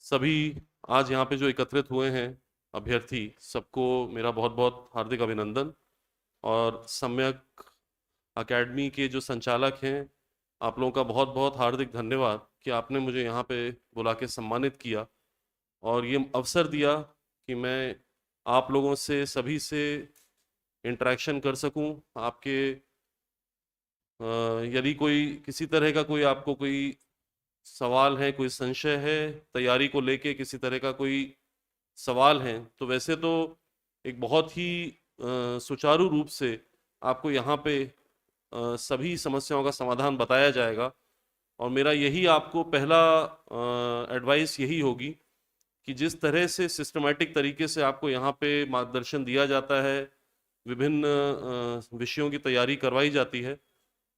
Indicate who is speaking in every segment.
Speaker 1: सभी आज यहाँ पे जो एकत्रित हुए हैं अभ्यर्थी, सबको मेरा बहुत बहुत हार्दिक अभिनंदन। और सम्यक एकेडमी के जो संचालक हैं, आप लोगों का बहुत बहुत हार्दिक धन्यवाद कि आपने मुझे यहाँ पे बुला के सम्मानित किया और ये अवसर दिया कि मैं आप लोगों से सभी से इंटरेक्शन कर सकूं। आपके यदि कोई किसी तरह का कोई आपको कोई सवाल है, कोई संशय है, तैयारी को लेके किसी तरह का कोई सवाल है, तो वैसे तो एक बहुत ही सुचारू रूप से आपको यहाँ पे सभी समस्याओं का समाधान बताया जाएगा। और मेरा यही आपको पहला एडवाइस यही होगी कि जिस तरह से सिस्टमैटिक तरीके से आपको यहाँ पे मार्गदर्शन दिया जाता है, विभिन्न विषयों की तैयारी करवाई जाती है,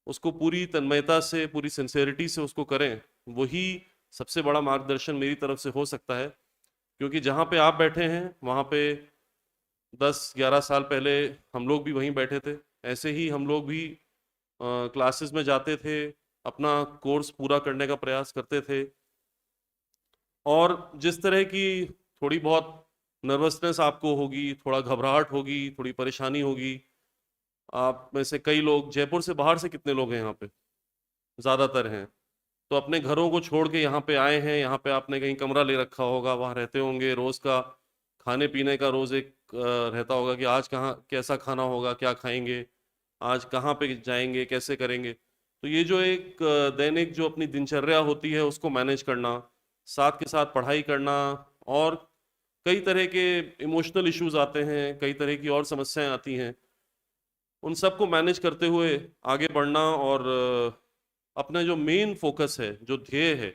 Speaker 1: उसको पूरी तन्मयता से, पूरी सिंसेरिटी से उसको करें। वही सबसे बड़ा मार्गदर्शन मेरी तरफ से हो सकता है। क्योंकि जहाँ पे आप बैठे हैं वहाँ पे 10-11 साल पहले हम लोग भी वहीं बैठे थे। ऐसे ही हम लोग भी क्लासेस में जाते थे, अपना कोर्स पूरा करने का प्रयास करते थे। और जिस तरह की थोड़ी बहुत नर्वसनेस आपको होगी, थोड़ा घबराहट होगी, थोड़ी परेशानी होगी। आप में से कई लोग जयपुर से बाहर से कितने लोग हैं यहाँ पे? ज़्यादातर हैं। तो अपने घरों को छोड़ के यहाँ पे आए हैं। यहाँ पे आपने कहीं कमरा ले रखा होगा, वहाँ रहते होंगे। रोज़ का खाने पीने का रोज़ एक रहता होगा कि आज कहाँ कैसा खाना होगा, क्या खाएंगे, आज कहाँ पे जाएंगे, कैसे करेंगे। तो ये जो एक दैनिक जो अपनी दिनचर्या होती है उसको मैनेज करना, साथ के साथ पढ़ाई करना, और कई तरह के इमोशनल इश्यूज आते हैं, कई तरह की और समस्याएं आती हैं, उन सबको मैनेज करते हुए आगे बढ़ना। और अपना जो मेन फोकस है, जो ध्येय है,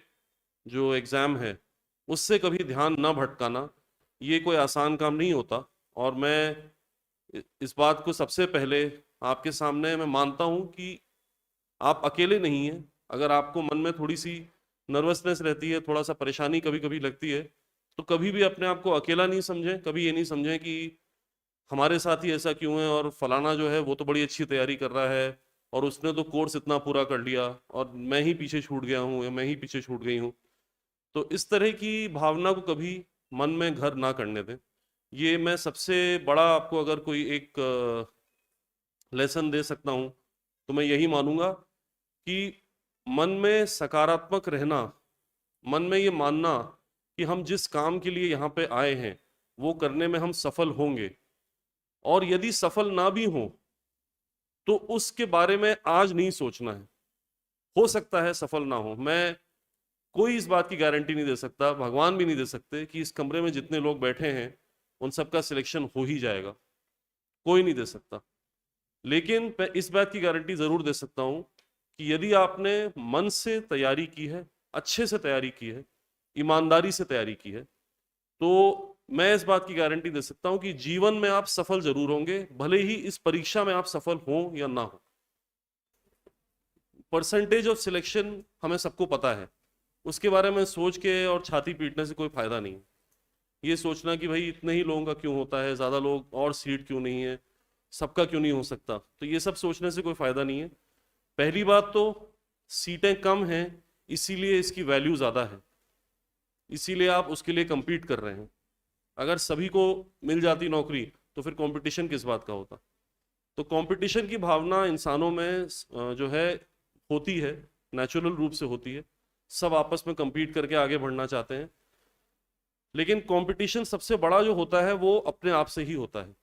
Speaker 1: जो एग्ज़ाम है, उससे कभी ध्यान न भटकाना, ये कोई आसान काम नहीं होता। और मैं इस बात को सबसे पहले आपके सामने मैं मानता हूँ कि आप अकेले नहीं हैं। अगर आपको मन में थोड़ी सी नर्वसनेस रहती है, थोड़ा सा परेशानी कभी कभी लगती है, तो कभी भी अपने आप को अकेला नहीं समझें। कभी ये नहीं समझें कि हमारे साथ ही ऐसा क्यों है, और फलाना जो है वो तो बड़ी अच्छी तैयारी कर रहा है और उसने तो कोर्स इतना पूरा कर लिया और मैं ही पीछे छूट गया हूँ या मैं ही पीछे छूट गई हूँ। तो इस तरह की भावना को कभी मन में घर ना करने दें। ये मैं सबसे बड़ा आपको अगर कोई एक लेसन दे सकता हूँ तो मैं यही मानूंगा कि मन में सकारात्मक रहना, मन में ये मानना कि हम जिस काम के लिए यहाँ पे आए हैं वो करने में हम सफल होंगे। और यदि सफल ना भी हों तो उसके बारे में आज नहीं सोचना है। हो सकता है सफल ना हो, मैं कोई इस बात की गारंटी नहीं दे सकता, भगवान भी नहीं दे सकते कि इस कमरे में जितने लोग बैठे हैं उन सबका सिलेक्शन हो ही जाएगा। कोई नहीं दे सकता। लेकिन मैं इस बात की गारंटी जरूर दे सकता हूं कि यदि आपने मन से तैयारी की है, अच्छे से तैयारी की है, ईमानदारी से तैयारी की है, तो मैं इस बात की गारंटी दे सकता हूं कि जीवन में आप सफल जरूर होंगे, भले ही इस परीक्षा में आप सफल हों या ना हो। परसेंटेज ऑफ सिलेक्शन हमें सबको पता है, उसके बारे में सोच के और छाती पीटने से कोई फायदा नहीं है। ये सोचना कि भाई इतने ही लोगों का क्यों होता है, ज्यादा लोग और सीट क्यों नहीं है, सबका क्यों नहीं हो सकता, तो ये सब सोचने से कोई फायदा नहीं है। पहली बात तो सीटें कम हैं, इसीलिए इसकी वैल्यू ज्यादा है, इसीलिए आप उसके लिए compete कर रहे हैं। अगर सभी को मिल जाती नौकरी तो फिर कंपटीशन किस बात का होता। तो कंपटीशन की भावना इंसानों में जो है होती है, नेचुरल रूप से होती है। सब आपस में compete करके आगे बढ़ना चाहते हैं। लेकिन कंपटीशन सबसे बड़ा जो होता है वो अपने आप से ही होता है।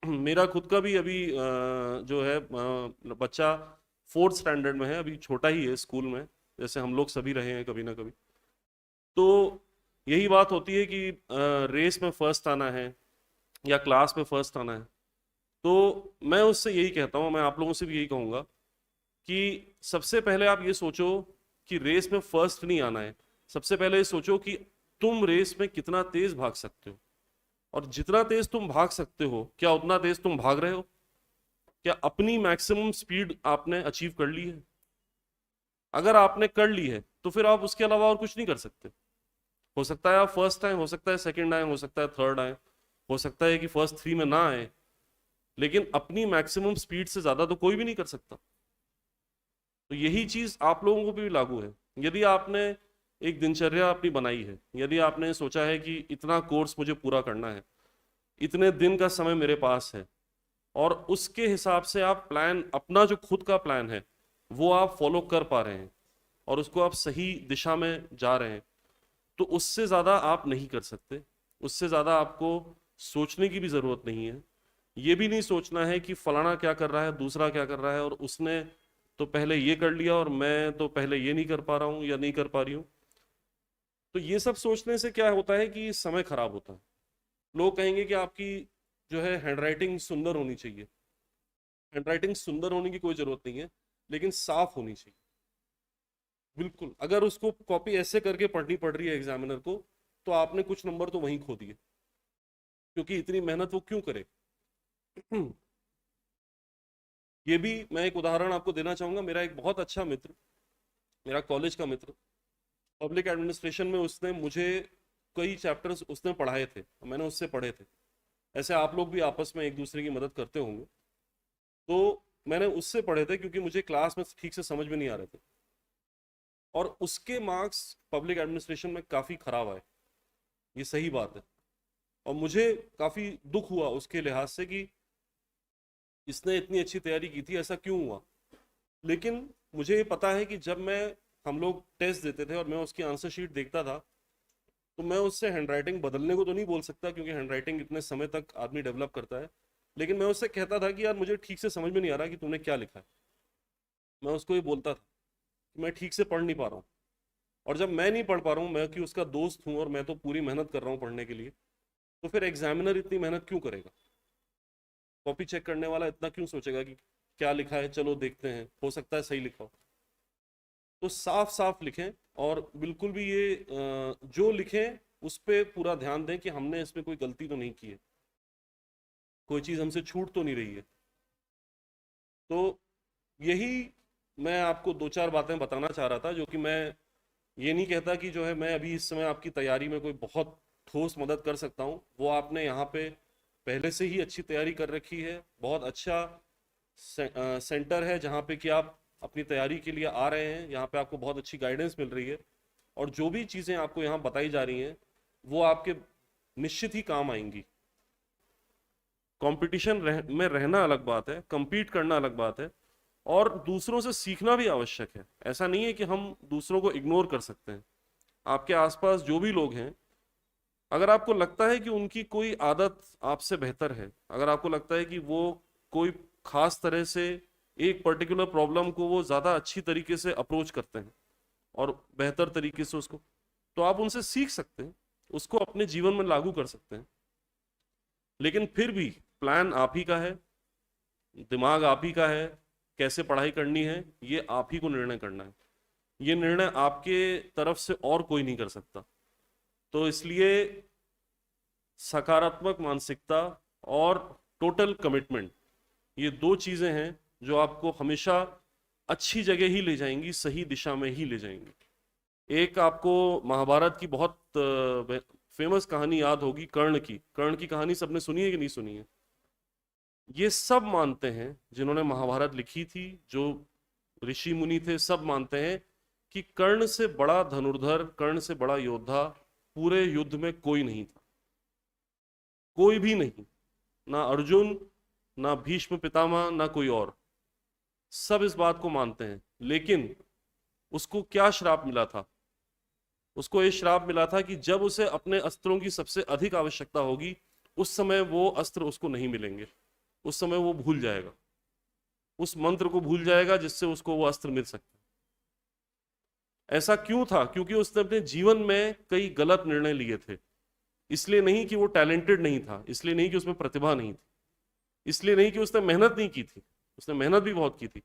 Speaker 1: मेरा खुद का भी अभी जो है बच्चा 4th स्टैंडर्ड में है, अभी छोटा ही है स्कूल में, जैसे हम लोग सभी रहे हैं कभी ना कभी। तो यही बात होती है कि रेस में फर्स्ट आना है या क्लास में फर्स्ट आना है। तो मैं उससे यही कहता हूँ, मैं आप लोगों से भी यही कहूँगा कि सबसे पहले आप ये सोचो कि रेस में फर्स्ट नहीं आना है। सबसे पहले ये सोचो कि तुम रेस में कितना तेज भाग सकते हो, और जितना तेज तुम भाग सकते हो क्या उतना तेज तुम भाग रहे हो? क्या अपनी मैक्सिमम स्पीड आपने अचीव कर ली है? अगर आपने कर ली है तो फिर आप उसके अलावा और कुछ नहीं कर सकते। हो सकता है आप फर्स्ट आए, हो सकता है सेकंड आए, हो सकता है थर्ड आए, हो सकता है कि फर्स्ट 3 में ना आए, लेकिन अपनी मैक्सिमम स्पीड से ज्यादा तो कोई भी नहीं कर सकता। तो यही चीज आप लोगों को भी लागू है। यदि आपने एक दिनचर्या अपनी बनाई है, यदि आपने सोचा है कि इतना कोर्स मुझे पूरा करना है, इतने दिन का समय मेरे पास है, और उसके हिसाब से आप प्लान, अपना जो खुद का प्लान है वो आप फॉलो कर पा रहे हैं और उसको आप सही दिशा में जा रहे हैं, तो उससे ज़्यादा आप नहीं कर सकते। उससे ज़्यादा आपको सोचने की भी ज़रूरत नहीं है। ये भी नहीं सोचना है कि फलाना क्या कर रहा है, दूसरा क्या कर रहा है, और उसने तो पहले ये कर लिया और मैं तो पहले ये नहीं कर पा रहा हूँ या नहीं कर पा रही हूँ। तो ये सब सोचने से क्या होता है कि समय खराब होता है। लोग कहेंगे कि आपकी जो है हैंडराइटिंग सुंदर होनी चाहिए। हैंडराइटिंग सुंदर होने की कोई ज़रूरत नहीं है, लेकिन साफ होनी चाहिए। बिल्कुल, अगर उसको कॉपी ऐसे करके पढ़नी पड़ रही है एग्जामिनर को, तो आपने कुछ नंबर तो वहीं खो दिए, क्योंकि इतनी मेहनत वो क्यों करे। ये भी मैं एक उदाहरण आपको देना चाहूंगा। मेरा एक बहुत अच्छा मित्र, मेरा कॉलेज का मित्र, पब्लिक एडमिनिस्ट्रेशन में उसने मुझे कई चैप्टर्स उसने पढ़ाए थे, मैंने उससे पढ़े थे। ऐसे आप लोग भी आपस में एक दूसरे की मदद करते होंगे। तो मैंने उससे पढ़े थे क्योंकि मुझे क्लास में ठीक से समझ में नहीं आ रहे थे, और उसके मार्क्स पब्लिक एडमिनिस्ट्रेशन में काफ़ी खराब आए, ये सही बात है। और मुझे काफ़ी दुख हुआ उसके लिहाज से कि इसने इतनी अच्छी तैयारी की थी, ऐसा क्यों हुआ। लेकिन मुझे ये पता है कि जब मैं, हम लोग टेस्ट देते थे और मैं उसकी आंसर शीट देखता था, तो मैं उससे हैंडराइटिंग बदलने को तो नहीं बोल सकता, क्योंकि हैंडराइटिंग इतने समय तक आदमी डेवलप करता है। लेकिन मैं उससे कहता था कि यार मुझे ठीक से समझ में नहीं आ रहा कि तूने क्या लिखा है। मैं उसको ये बोलता था कि मैं ठीक से पढ़ नहीं पा रहा हूँ। और जब मैं नहीं पढ़ पा रहा हूँ, मैं कि उसका दोस्त हूँ और मैं तो पूरी मेहनत कर रहा हूँ पढ़ने के लिए, तो फिर एग्जामिनर इतनी मेहनत क्यों करेगा। कॉपी चेक करने वाला इतना क्यों सोचेगा कि क्या लिखा है, चलो देखते हैं, हो सकता है सही लिखा हो। तो साफ साफ लिखें, और बिल्कुल भी ये जो लिखें उस पर पूरा ध्यान दें कि हमने इसमें कोई गलती तो नहीं की है, कोई चीज़ हमसे छूट तो नहीं रही है। तो यही मैं आपको दो चार बातें बताना चाह रहा था, जो कि मैं ये नहीं कहता कि जो है मैं अभी इस समय आपकी तैयारी में कोई बहुत ठोस मदद कर सकता हूँ। वो आपने यहाँ पे पहले से ही अच्छी तैयारी कर रखी है, बहुत अच्छा सेंटर है जहाँ पे कि आप अपनी तैयारी के लिए आ रहे हैं, यहाँ पे आपको बहुत अच्छी गाइडेंस मिल रही है, और जो भी चीज़ें आपको यहाँ बताई जा रही हैं वो आपके निश्चित ही काम आएंगी। कंपटीशन में रहना अलग बात है, compete करना अलग बात है, और दूसरों से सीखना भी आवश्यक है। ऐसा नहीं है कि हम दूसरों को इग्नोर कर सकते हैं। आपके आसपास जो भी लोग हैं, अगर आपको लगता है कि उनकी कोई आदत आपसे बेहतर है, अगर आपको लगता है कि वो कोई खास तरह से एक पर्टिकुलर प्रॉब्लम को वो ज़्यादा अच्छी तरीके से अप्रोच करते हैं और बेहतर तरीके से उसको, तो आप उनसे सीख सकते हैं, उसको अपने जीवन में लागू कर सकते हैं। लेकिन फिर भी प्लान आप ही का है, दिमाग आप ही का है, कैसे पढ़ाई करनी है ये आप ही को निर्णय करना है। ये निर्णय आपके तरफ से और कोई नहीं कर सकता। तो इसलिए सकारात्मक मानसिकता और टोटल कमिटमेंट, ये दो चीजें हैं जो आपको हमेशा अच्छी जगह ही ले जाएंगी, सही दिशा में ही ले जाएंगी। एक आपको महाभारत की बहुत फेमस कहानी याद होगी, कर्ण की। कर्ण की कहानी सबने सुनी है कि नहीं सुनी है। ये सब मानते हैं जिन्होंने महाभारत लिखी थी, जो ऋषि मुनि थे, सब मानते हैं कि कर्ण से बड़ा धनुर्धर, कर्ण से बड़ा योद्धा पूरे युद्ध में कोई नहीं था, कोई भी नहीं। ना अर्जुन, ना भीष्म पितामह, ना कोई और। सब इस बात को मानते हैं। लेकिन उसको क्या श्राप मिला था? उसको ये श्राप मिला था कि जब उसे अपने अस्त्रों की सबसे अधिक आवश्यकता होगी, उस समय वो अस्त्र उसको नहीं मिलेंगे। उस समय वो भूल जाएगा, उस मंत्र को भूल जाएगा जिससे उसको वो अस्त्र मिल सकता है। ऐसा क्यों था? क्योंकि उसने अपने जीवन में कई गलत निर्णय लिए थे। इसलिए नहीं कि वो टैलेंटेड नहीं था, इसलिए नहीं कि उसमें प्रतिभा नहीं थी, इसलिए नहीं कि उसने मेहनत नहीं की थी, उसने मेहनत भी बहुत की थी।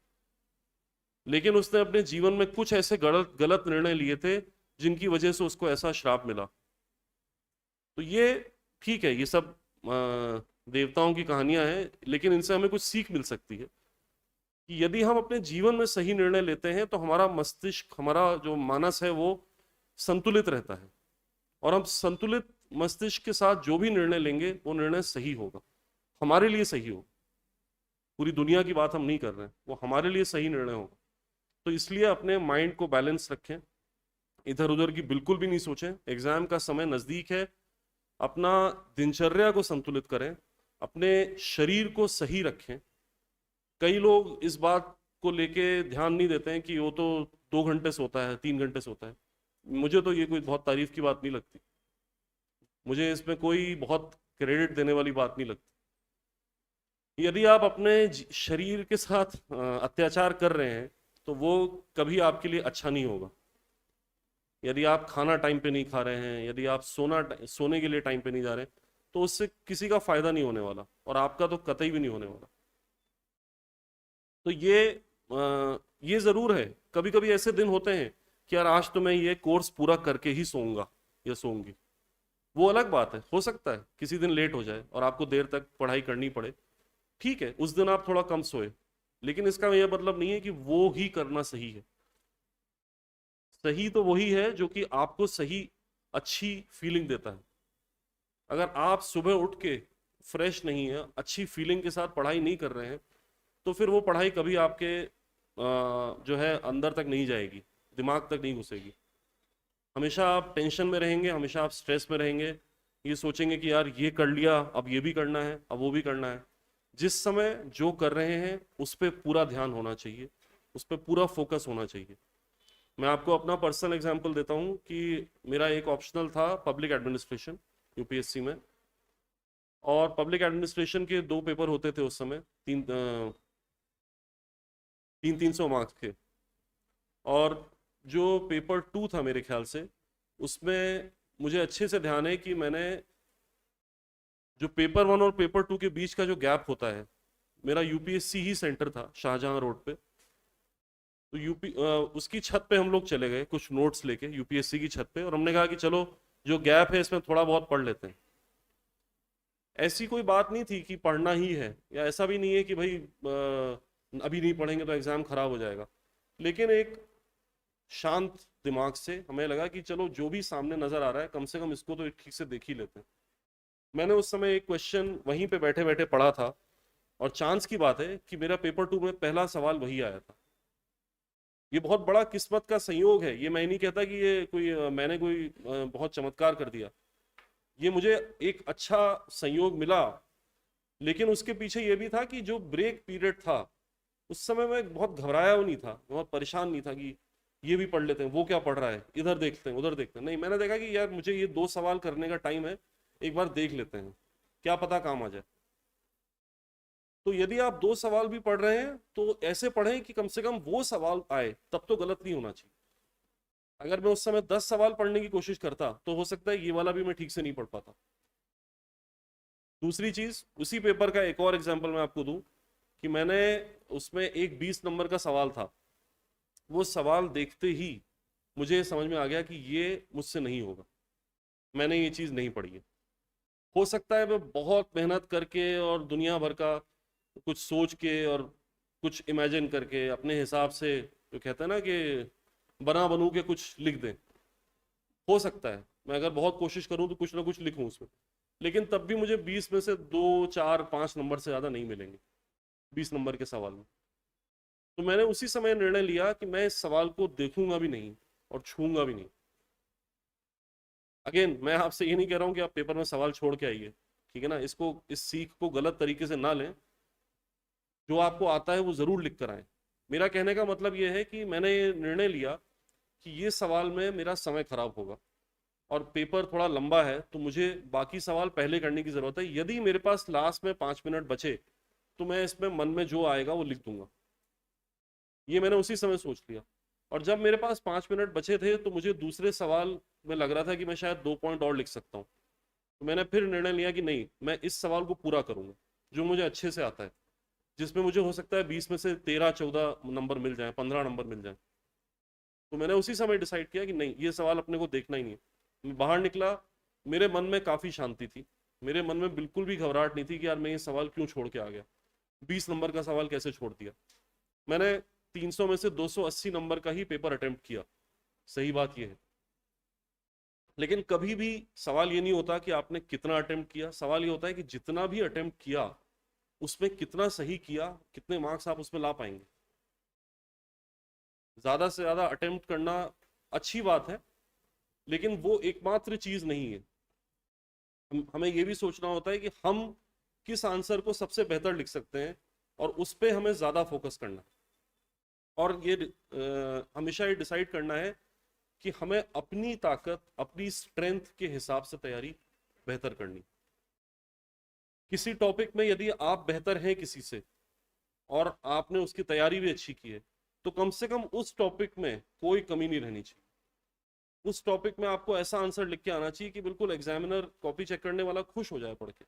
Speaker 1: लेकिन उसने अपने जीवन में कुछ ऐसे गलत गलत निर्णय लिए थे जिनकी वजह से उसको ऐसा श्राप मिला। तो ये ठीक है, ये सब देवताओं की कहानियां हैं, लेकिन इनसे हमें कुछ सीख मिल सकती है कि यदि हम अपने जीवन में सही निर्णय लेते हैं तो हमारा मस्तिष्क, हमारा जो मानस है वो संतुलित रहता है, और हम संतुलित मस्तिष्क के साथ जो भी निर्णय लेंगे वो निर्णय सही होगा, हमारे लिए सही होगा। पूरी दुनिया की बात हम नहीं कर रहे हैं, वो हमारे लिए सही निर्णय होगा। तो इसलिए अपने माइंड को बैलेंस रखें, इधर उधर की बिल्कुल भी नहीं सोचें। एग्जाम का समय नजदीक है, अपना दिनचर्या को संतुलित करें, अपने शरीर को सही रखें। कई लोग इस बात को लेके ध्यान नहीं देते हैं कि वो तो 2 घंटे सोता है, 3 घंटे सोता है। मुझे तो ये कोई बहुत तारीफ की बात नहीं लगती, मुझे इसमें कोई बहुत क्रेडिट देने वाली बात नहीं लगती। यदि आप अपने शरीर के साथ अत्याचार कर रहे हैं तो वो कभी आपके लिए अच्छा नहीं होगा। यदि आप खाना टाइम पे नहीं खा रहे हैं, यदि आप सोने के लिए टाइम पे नहीं जा रहे हैं, तो उससे किसी का फायदा नहीं होने वाला, और आपका तो कतई भी नहीं होने वाला। तो ये जरूर है, कभी कभी ऐसे दिन होते हैं कि यार आज तो मैं ये कोर्स पूरा करके ही सोऊंगा या सोऊंगी। वो अलग बात है, हो सकता है किसी दिन लेट हो जाए और आपको देर तक पढ़ाई करनी पड़े, ठीक है, उस दिन आप थोड़ा कम सोए, लेकिन इसका यह मतलब नहीं है कि वो ही करना सही है। सही तो वही है जो कि आपको सही अच्छी फीलिंग देता है। अगर आप सुबह उठ के फ्रेश नहीं है, अच्छी फीलिंग के साथ पढ़ाई नहीं कर रहे हैं, तो फिर वो पढ़ाई कभी आपके जो है अंदर तक नहीं जाएगी, दिमाग तक नहीं घुसेगी। हमेशा आप टेंशन में रहेंगे, हमेशा आप स्ट्रेस में रहेंगे, ये सोचेंगे कि यार ये कर लिया, अब ये भी करना है, अब वो भी करना है। जिस समय जो कर रहे हैं उस पर पूरा ध्यान होना चाहिए, उस पर पूरा फोकस होना चाहिए। मैं आपको अपना पर्सनल एग्जांपल देता हूँ कि मेरा एक ऑप्शनल था पब्लिक एडमिनिस्ट्रेशन यूपीएससी में, और पब्लिक एडमिनिस्ट्रेशन के 2 पेपर होते थे उस समय, 300 मार्क्स के। और जो पेपर 2 था मेरे ख्याल से, उसमें मुझे अच्छे से ध्यान है कि मैंने जो पेपर 1 और पेपर 2 के बीच का जो गैप होता है, मेरा यूपीएससी ही सेंटर था शाहजहां रोड पे। तो उसकी छत पे हम लोग चले गए कुछ नोट्स लेके यूपीएससी की छत पे, और हमने कहा कि चलो जो गैप है इसमें थोड़ा बहुत पढ़ लेते हैं। ऐसी कोई बात नहीं थी कि पढ़ना ही है, या ऐसा भी नहीं है कि भाई अभी नहीं पढ़ेंगे तो एग्जाम खराब हो जाएगा। लेकिन एक शांत दिमाग से हमें लगा कि चलो जो भी सामने नजर आ रहा है कम से कम इसको तो ठीक से देख ही लेते हैं। मैंने उस समय एक क्वेश्चन वहीं पे बैठे बैठे पढ़ा था, और चांस की बात है कि मेरा पेपर 2 में पहला सवाल वही आया था। ये बहुत बड़ा किस्मत का संयोग है, ये मैं नहीं कहता कि ये मैंने कोई बहुत चमत्कार कर दिया। ये मुझे एक अच्छा संयोग मिला, लेकिन उसके पीछे ये भी था कि जो ब्रेक पीरियड था उस समय मैं बहुत घबराया नहीं था, बहुत परेशान नहीं था कि ये भी पढ़ लेते हैं, वो क्या पढ़ रहा है, इधर देखते हैं उधर देखते हैं। नहीं, मैंने देखा कि यार मुझे ये 2 सवाल करने का टाइम है, एक बार देख लेते हैं, क्या पता काम आ जाए। तो यदि आप 2 सवाल भी पढ़ रहे हैं तो ऐसे पढ़ें कि कम से कम वो सवाल आए, तब तो गलत नहीं होना चाहिए। अगर मैं उस समय 10 सवाल पढ़ने की कोशिश करता तो हो सकता है ये वाला भी मैं ठीक से नहीं पढ़ पाता। दूसरी चीज, उसी पेपर का एक और एग्जाम्पल मैं आपको दूं कि मैंने उसमें एक 20 नंबर का सवाल था। वो सवाल देखते ही मुझे समझ में आ गया कि ये मुझसे नहीं होगा, मैंने ये चीज़ नहीं पढ़ी है। हो सकता है मैं बहुत मेहनत करके और दुनिया भर का कुछ सोच के और कुछ इमेजिन करके अपने हिसाब से, जो कहते हैं ना कि बना बनू के कुछ लिख दें, हो सकता है मैं अगर बहुत कोशिश करूं तो कुछ ना कुछ लिखूं उसमें, लेकिन तब भी मुझे 20 में से 2 4 5 नंबर से ज़्यादा नहीं मिलेंगे 20 नंबर के सवाल में। तो मैंने उसी समय निर्णय लिया कि मैं इस सवाल को देखूंगा भी नहीं और छूंगा भी नहीं। अगेन, मैं आपसे ये नहीं कह रहा हूँ कि आप पेपर में सवाल छोड़ के आइए, ठीक है ना, इस सीख को गलत तरीके से ना लें। जो आपको आता है वो जरूर लिख कर आए। मेरा कहने का मतलब ये है कि मैंने ये निर्णय लिया कि ये सवाल में मेरा समय खराब होगा और पेपर थोड़ा लंबा है, तो मुझे बाकी सवाल पहले करने की जरूरत है। यदि मेरे पास लास्ट में 5 मिनट बचे तो मैं इसमें मन में जो आएगा वो लिख दूंगा। ये मैंने उसी समय सोच लिया। और जब मेरे पास 5 मिनट बचे थे तो मुझे दूसरे सवाल में लग रहा था कि मैं शायद 2 पॉइंट और लिख सकता हूँ। तो मैंने फिर निर्णय लिया कि नहीं, मैं इस सवाल को पूरा करूंगा जो मुझे अच्छे से आता है, जिसमें मुझे हो सकता है 20 में से 13 14 नंबर मिल जाए, 15 नंबर मिल जाए। तो मैंने उसी समय डिसाइड किया कि नहीं, ये सवाल अपने को देखना ही नहीं है। मैं बाहर निकला, मेरे मन में काफ़ी शांति थी, मेरे मन में बिल्कुल भी घबराहट नहीं थी कि यार मैं ये सवाल क्यों छोड़ के आ गया, 20 नंबर का सवाल कैसे छोड़ दिया। मैंने 300 में से 280 नंबर का ही पेपर अटेम्प्ट किया, सही बात यह है। लेकिन कभी भी सवाल ये नहीं होता कि आपने कितना अटेम्प्ट किया, सवाल ये होता है कि जितना भी अटेम्प्ट किया उसमें कितना सही किया, कितने मार्क्स आप उसमें ला पाएंगे। ज़्यादा से ज़्यादा अटेम्प्ट करना अच्छी बात है, लेकिन वो एकमात्र चीज नहीं है। हमें ये भी सोचना होता है कि हम किस आंसर को सबसे बेहतर लिख सकते हैं, और उस पर हमें ज्यादा फोकस करना है। और ये हमेशा ये डिसाइड करना है कि हमें अपनी ताकत, अपनी स्ट्रेंथ के हिसाब से तैयारी बेहतर करनी। किसी टॉपिक में यदि आप बेहतर हैं किसी से और आपने उसकी तैयारी भी अच्छी की है, तो कम से कम उस टॉपिक में कोई कमी नहीं रहनी चाहिए। उस टॉपिक में आपको ऐसा आंसर लिख के आना चाहिए कि बिल्कुल एग्जामिनर, कॉपी चेक करने वाला खुश हो जाए पढ़ के।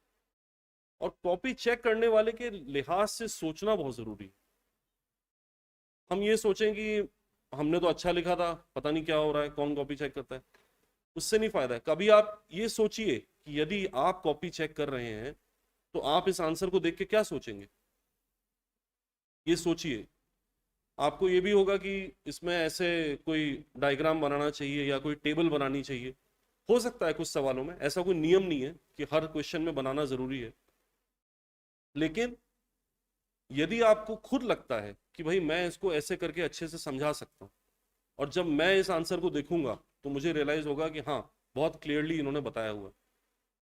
Speaker 1: और कॉपी चेक करने वाले के लिहाज से सोचना बहुत जरूरी है। हम ये सोचें कि हमने तो अच्छा लिखा था, पता नहीं क्या हो रहा है, कौन कॉपी चेक करता है, उससे नहीं फायदा है। कभी आप ये सोचिए कि यदि आप कॉपी चेक कर रहे हैं तो आप इस आंसर को देख के क्या सोचेंगे, ये सोचिए। आपको ये भी होगा कि इसमें ऐसे कोई डायग्राम बनाना चाहिए या कोई टेबल बनानी चाहिए। हो सकता है कुछ सवालों में, ऐसा कोई नियम नहीं है कि हर क्वेश्चन में बनाना जरूरी है। लेकिन यदि आपको खुद लगता है कि भाई मैं इसको ऐसे करके अच्छे से समझा सकता हूँ, और जब मैं इस आंसर को देखूंगा तो मुझे रियलाइज होगा कि हाँ, बहुत क्लियरली इन्होंने बताया हुआ,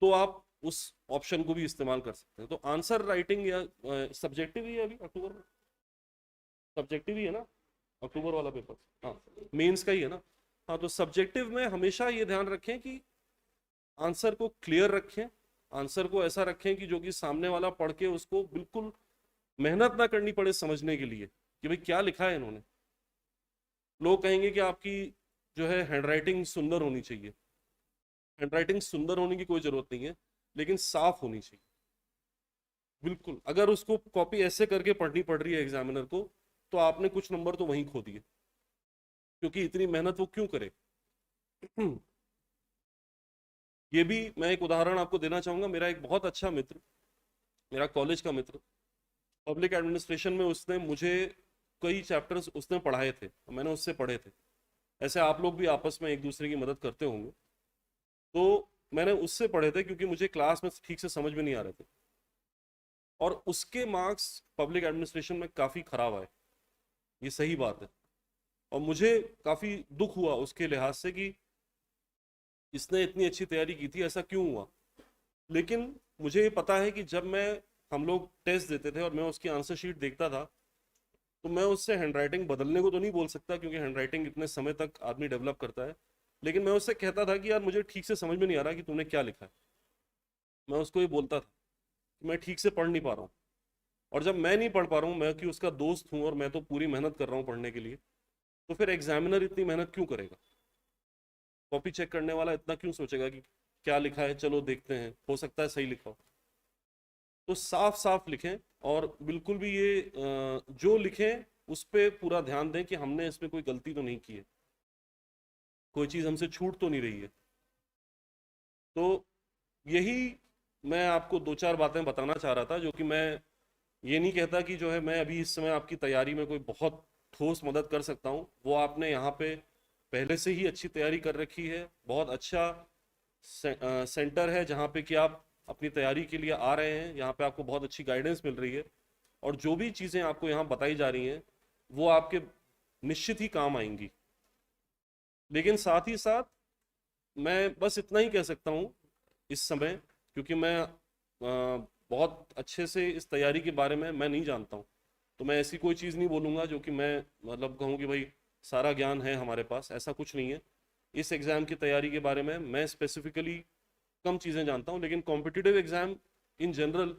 Speaker 1: तो आप उस ऑप्शन को भी इस्तेमाल कर सकते हैं। तो आंसर राइटिंग या सब्जेक्टिव ही है, अभी अक्टूबर में सब्जेक्टिव ही है ना, अक्टूबर वाला पेपर, हाँ मेंस का ही है ना। हाँ, तो सब्जेक्टिव में हमेशा ये ध्यान रखें कि आंसर को क्लियर रखें, आंसर को ऐसा रखें कि जो कि सामने वाला पढ़ के उसको बिल्कुल मेहनत ना करनी पड़े समझने के लिए कि भाई क्या लिखा है इन्होंने। लोग कहेंगे कि आपकी जो है हैंडराइटिंग सुंदर होनी चाहिए। हैंडराइटिंग सुंदर होने की कोई जरूरत नहीं है, लेकिन साफ होनी चाहिए बिल्कुल। अगर उसको कॉपी ऐसे करके पढ़नी पड़ रही है एग्जामिनर को, तो आपने कुछ नंबर तो वहीं खो दिए, क्योंकि इतनी मेहनत वो क्यों करे। ये भी मैं एक उदाहरण आपको देना चाहूंगा। मेरा एक बहुत अच्छा मित्र, मेरा कॉलेज का मित्र, पब्लिक एडमिनिस्ट्रेशन में उसने मुझे कई चैप्टर्स उसने पढ़ाए थे, मैंने उससे पढ़े थे। ऐसे आप लोग भी आपस में एक दूसरे की मदद करते होंगे। तो मैंने उससे पढ़े थे क्योंकि मुझे क्लास में ठीक से समझ में नहीं आ रहे थे, और उसके मार्क्स पब्लिक एडमिनिस्ट्रेशन में काफ़ी खराब आए, ये सही बात है। और मुझे काफ़ी दुख हुआ उसके लिहाज से कि इसने इतनी अच्छी तैयारी की थी, ऐसा क्यों हुआ। लेकिन मुझे ये पता है कि जब हम लोग टेस्ट देते थे और मैं उसकी आंसर शीट देखता था, तो मैं उससे हैंडराइटिंग बदलने को तो नहीं बोल सकता, क्योंकि हैंडराइटिंग इतने समय तक आदमी डेवलप करता है। लेकिन मैं उससे कहता था कि यार मुझे ठीक से समझ में नहीं आ रहा कि तूने क्या लिखा है। मैं उसको ये बोलता था कि मैं ठीक से पढ़ नहीं पा रहा हूँ। और जब मैं नहीं पढ़ पा रहा हूँ, मैं कि उसका दोस्त हूँ और मैं तो पूरी मेहनत कर रहा हूँ पढ़ने के लिए, तो फिर एग्जामिनर इतनी मेहनत क्यों करेगा, कॉपी चेक करने वाला इतना क्यों सोचेगा कि क्या लिखा है, चलो देखते हैं, हो सकता है सही लिखा हो। तो साफ साफ लिखें, और बिल्कुल भी ये जो लिखें उस पर पूरा ध्यान दें कि हमने इसमें कोई गलती तो नहीं की है, कोई चीज़ हमसे छूट तो नहीं रही है। तो यही मैं आपको दो चार बातें बताना चाह रहा था, जो कि मैं ये नहीं कहता कि जो है मैं अभी इस समय आपकी तैयारी में कोई बहुत ठोस मदद कर सकता हूँ। वो आपने यहाँ पे पहले से ही अच्छी तैयारी कर रखी है, बहुत अच्छा सेंटर है जहाँ पे कि आप अपनी तैयारी के लिए आ रहे हैं, यहाँ पे आपको बहुत अच्छी गाइडेंस मिल रही है, और जो भी चीज़ें आपको यहाँ बताई जा रही हैं वो आपके निश्चित ही काम आएंगी। लेकिन साथ ही साथ मैं बस इतना ही कह सकता हूँ इस समय, क्योंकि मैं बहुत अच्छे से इस तैयारी के बारे में मैं नहीं जानता हूँ, तो मैं ऐसी कोई चीज़ नहीं बोलूँगा जो कि मैं मतलब कहूँ कि भाई सारा ज्ञान है हमारे पास, ऐसा कुछ नहीं है। इस एग्ज़ाम की तैयारी के बारे में मैं स्पेसिफिकली कम चीज़ें जानता हूँ, लेकिन कॉम्पिटिटिव एग्ज़ाम इन जनरल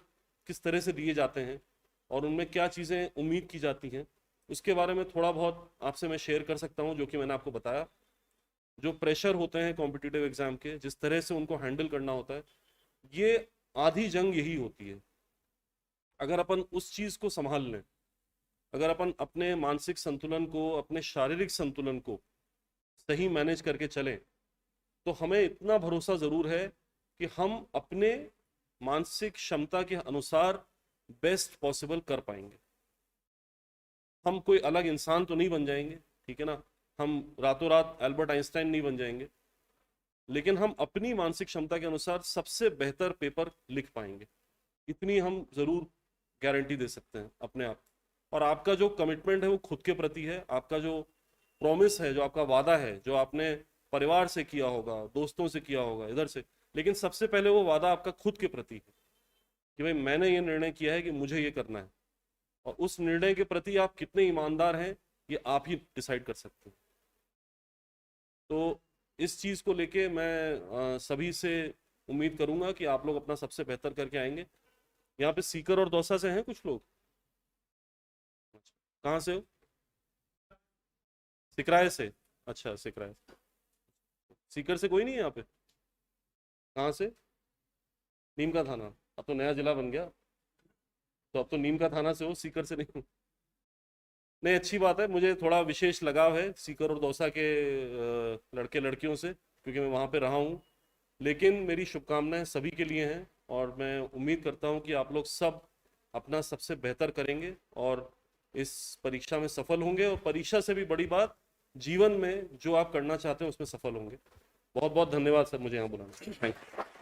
Speaker 1: किस तरह से दिए जाते हैं और उनमें क्या चीज़ें उम्मीद की जाती हैं, उसके बारे में थोड़ा बहुत आपसे मैं शेयर कर सकता हूँ, जो कि मैंने आपको बताया। जो प्रेशर होते हैं कॉम्पिटिटिव एग्ज़ाम के, जिस तरह से उनको हैंडल करना होता है, ये आधी जंग यही होती है। अगर अपन उस चीज़ को संभाल लें, अगर अपन अपने मानसिक संतुलन को, अपने शारीरिक संतुलन को सही मैनेज करके चलें, तो हमें इतना भरोसा ज़रूर है कि हम अपने मानसिक क्षमता के अनुसार बेस्ट पॉसिबल कर पाएंगे। हम कोई अलग इंसान तो नहीं बन जाएंगे, ठीक है ना, हम रातों रात एल्बर्ट आइंस्टाइन नहीं बन जाएंगे, लेकिन हम अपनी मानसिक क्षमता के अनुसार सबसे बेहतर पेपर लिख पाएंगे, इतनी हम जरूर गारंटी दे सकते हैं अपने आप। और आपका जो कमिटमेंट है वो खुद के प्रति है, आपका जो प्रॉमिस है, जो आपका वादा है, जो आपने परिवार से किया होगा, दोस्तों से किया होगा, इधर से, लेकिन सबसे पहले वो वादा आपका खुद के प्रति है कि भाई मैंने ये निर्णय किया है कि मुझे ये करना है, और उस निर्णय के प्रति आप कितने ईमानदार हैं ये आप ही डिसाइड कर सकते हैं। तो इस चीज़ को लेके मैं सभी से उम्मीद करूंगा कि आप लोग अपना सबसे बेहतर करके आएंगे। यहाँ पे सीकर और दौसा से हैं कुछ लोग? कहाँ से हो? सिकराय से? अच्छा, सिकराय। सीकर से कोई नहीं है यहाँ पे? कहाँ से? नीम का थाना? अब तो नया जिला बन गया, तो अब तो नीम का थाना से हो, सीकर से नहीं। नहीं, अच्छी बात है, मुझे थोड़ा विशेष लगाव है सीकर और दौसा के लड़के लड़कियों से, क्योंकि मैं वहाँ पे रहा हूँ। लेकिन मेरी शुभकामनाएं सभी के लिए हैं, और मैं उम्मीद करता हूँ कि आप लोग सब अपना सबसे बेहतर करेंगे और इस परीक्षा में सफल होंगे, और परीक्षा से भी बड़ी बात, जीवन में जो आप करना चाहते हैं उसमें सफल होंगे। बहुत बहुत धन्यवाद सर मुझे यहाँ बुलाने। Thank you.